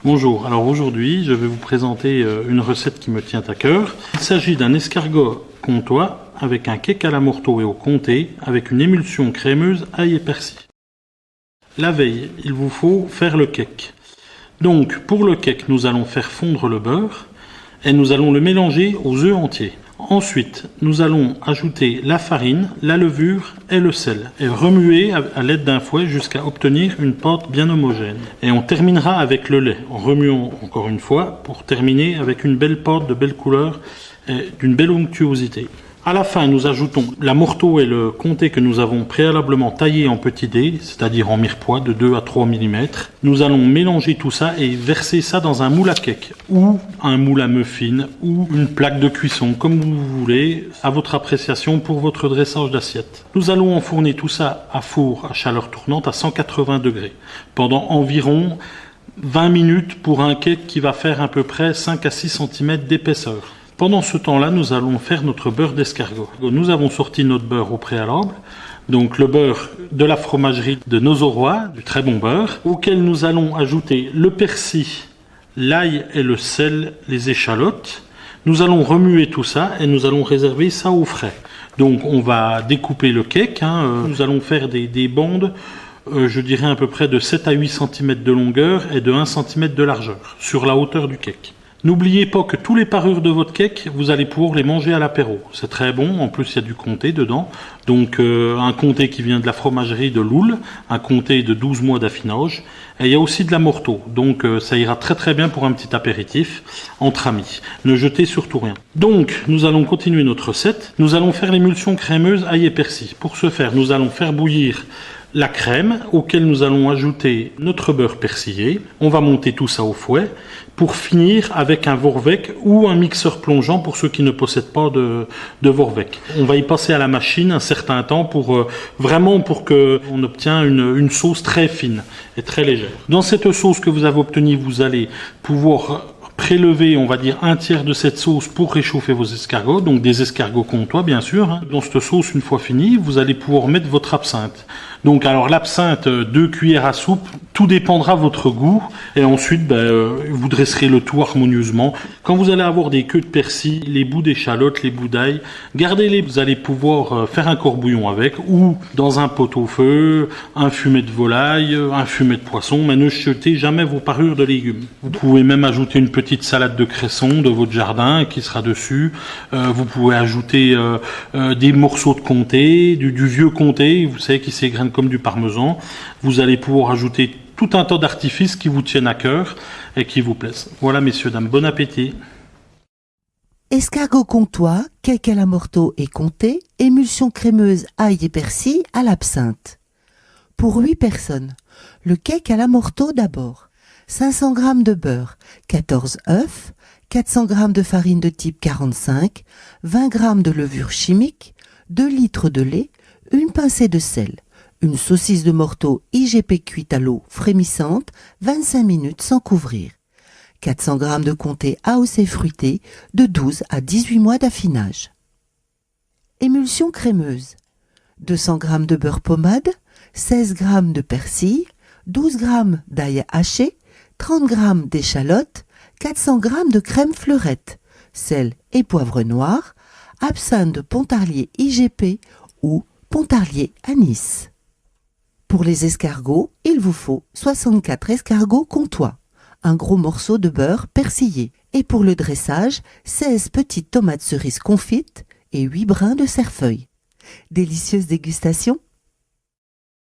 Bonjour, alors aujourd'hui je vais vous présenter une recette qui me tient à cœur. Il s'agit d'un escargot comtois avec un cake à la morteau et au comté avec une émulsion crémeuse ail et persil. La veille, il vous faut faire le cake. Donc pour le cake, nous allons faire fondre le beurre et nous allons le mélanger aux œufs entiers. Ensuite, nous allons ajouter la farine, la levure et le sel et remuer à l'aide d'un fouet jusqu'à obtenir une pâte bien homogène. Et on terminera avec le lait en remuant encore une fois pour terminer avec une belle pâte de belle couleur et d'une belle onctuosité. À la fin, nous ajoutons la morteau et le comté que nous avons préalablement taillé en petits dés, c'est-à-dire en mirepoix de 2 à 3 mm. Nous allons mélanger tout ça et verser ça dans un moule à cake ou un moule à muffins ou une plaque de cuisson, comme vous voulez, à votre appréciation pour votre dressage d'assiette. Nous allons enfourner tout ça à four à chaleur tournante à 180 degrés pendant environ 20 minutes pour un cake qui va faire à peu près 5 à 6 cm d'épaisseur. Pendant ce temps-là, nous allons faire notre beurre d'escargot. Nous avons sorti notre beurre au préalable, donc le beurre de la fromagerie de Nozoroy, du très bon beurre, auquel nous allons ajouter le persil, l'ail et le sel, les échalotes. Nous allons remuer tout ça et nous allons réserver ça au frais. Donc on va découper le cake, nous allons faire des bandes, je dirais à peu près de 7 à 8 cm de longueur et de 1 cm de largeur, sur la hauteur du cake. N'oubliez pas que tous les parures de votre cake, vous allez pouvoir les manger à l'apéro. C'est très bon, en plus il y a du comté dedans. Donc un comté qui vient de la fromagerie de Loul, un comté de 12 mois d'affinage. Et il y a aussi de la morteau, donc ça ira très très bien pour un petit apéritif entre amis. Ne jetez surtout rien. Donc nous allons continuer notre recette. Nous allons faire l'émulsion crémeuse ail et persil. Pour ce faire, nous allons faire bouillir la crème auquel nous allons ajouter notre beurre persillé. On va monter tout ça au fouet pour finir avec un Vorwerk ou un mixeur plongeant pour ceux qui ne possèdent pas de Vorwerk. On va y passer à la machine un certain temps pour vraiment pour que on obtient une sauce très fine et très légère. Dans cette sauce que vous avez obtenue, vous allez pouvoir prélever, on va dire, un tiers de cette sauce pour réchauffer vos escargots, donc des escargots comtois bien sûr. Dans cette sauce, une fois finie, vous allez pouvoir mettre votre absinthe. Donc alors l'absinthe, 2 cuillères à soupe, tout dépendra de votre goût. Et ensuite, vous dresserez le tout harmonieusement. Quand vous allez avoir des queues de persil, les bouts d'échalotes, les bouts d'ail, gardez-les. Vous allez pouvoir faire un corbouillon avec, ou dans un pot-au-feu, un fumet de volaille, un fumet de poisson, mais ne jetez jamais vos parures de légumes. Vous pouvez même ajouter une petite salade de cresson de votre jardin qui sera dessus. Vous pouvez ajouter des morceaux de comté, du vieux comté, vous savez, qui s'égrène comme du parmesan. Vous allez pouvoir ajouter tout un tas d'artifices qui vous tiennent à cœur et qui vous plaisent. Voilà, messieurs, dames, bon appétit. Escargot comtois, cake à la morteau et comté, émulsion crémeuse ail et persil à l'absinthe. Pour 8 personnes, le cake à la morteau d'abord. 500 g de beurre, 14 œufs, 400 g de farine de type 45, 20 g de levure chimique, 2 litres de lait, une pincée de sel, une saucisse de morteau IGP cuite à l'eau frémissante, 25 minutes sans couvrir, 400 g de comté AOC fruité de 12 à 18 mois d'affinage. Émulsion crémeuse, 200 g de beurre pommade, 16 g de persil, 12 g d'ail haché, 30 g d'échalotes, 400 g de crème fleurette, sel et poivre noir, absinthe de Pontarlier IGP ou Pontarlier anis. Pour les escargots, il vous faut 64 escargots comtois, un gros morceau de beurre persillé et pour le dressage, 16 petites tomates cerises confites et 8 brins de cerfeuil. Délicieuse dégustation!